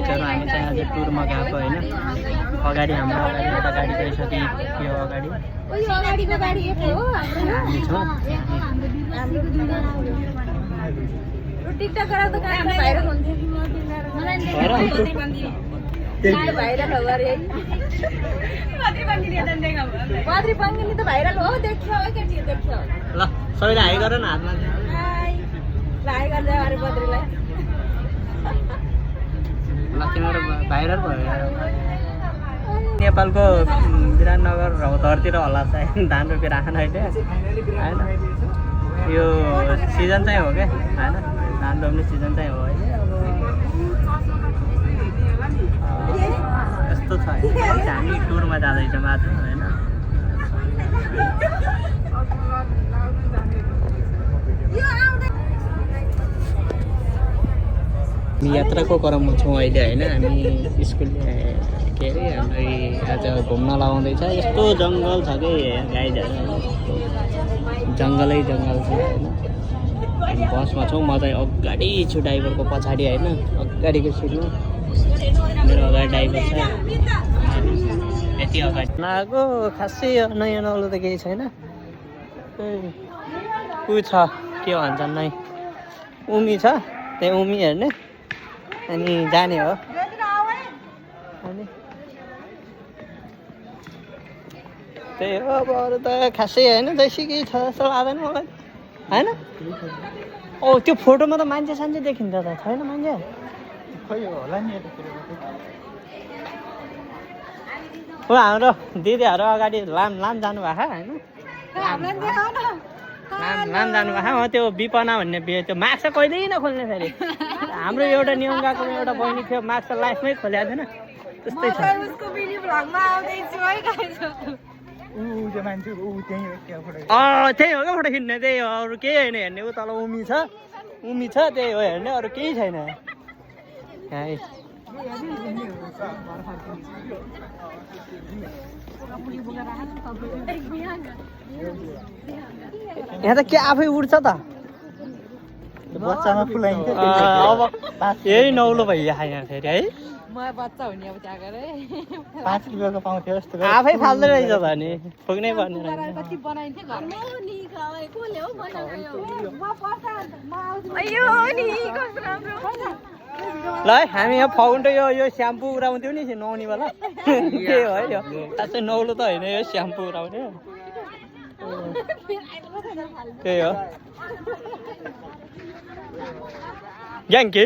गाइजहरू हामी चाहिँ आज टुरमा गएको होइन अगाडि हाम्रो अगाडि एउटा गाडी गइसक्यो यो अगाडि हामी छौँ ल सबैले हाई गर न हातमा ल तिमीहरू भाइरल भयो नेपालको विराटनगर रौतहटतिर होला चाहिँ धान रोपेर आएन अहिले होइन यो सिजन चाहिँ हो क्या होइन धान रोप्ने सिजन चाहिँ हो अहिले अब यस्तो छ हामी टुरमा जाँदैछौँ आज होइन हामी यात्राको क्रममा छौँ अहिले होइन हामी स्कुल के अरे हाम्रो आज घुम्न लगाउँदैछ यस्तो जङ्गल छ कि गाइजहरू जङ्गलै जङ्गल छ होइन हामी बसमा छौँ म चाहिँ अगाडि छु ड्राइभरको पछाडि होइन अगाडिको सिटमा मेरो अगाडि ड्राइभर छ यति अगाडि नआएको खासै नयाँ नौलो त केही छैन ऊ छ के भन्छन् नै उमी छ त्यही उमी हेर्ने अनि जाने हो अनि त्यही हो अब अरू त खासै होइन जैसी छ जस्तो लाग्दैन मलाई होइन औ त्यो फोटोमा त मान्छे सान्छे देखिन्छ त छैन मान्छे खोइ होला नि हो हाम्रो दिदीहरू अगाडि लाम जानुभएको होइन लाम जानुभएको त्यो विपना भन्ने त्यो मास्क कहिल्यै नखोल्ने फेरि हाम्रो एउटा नियम गएको एउटा बहिनी थियो मास्क लाइफमै खोलेको थिएन त्यस्तै छ त्यही हो क्या फोटो खिच्ने त्यही हो अरू केही होइन हेर्ने ऊ तल उमी छ त्यही हो हेर्ने अरू केही छैन यहाँ त के आफै उड्छ त बच्चामा फुलाइन्छ अब यही नौलो भइरहेको यहाँ फेरि है बच्चा हुने अब त्यहाँ गएर 5 किलोको पाउँथ्यो जस्तो आफै फाल्दै रहेछ त नि फुक्नै पर्ने ल हामी यहाँ फाउन्डो यो स्याम्पू उडाउँथ्यौँ नि नुहाउने बेला के हो है यो खासै नौलो त होइन यो स्याम्पू उडाउने त्यही हो ग्याङ्के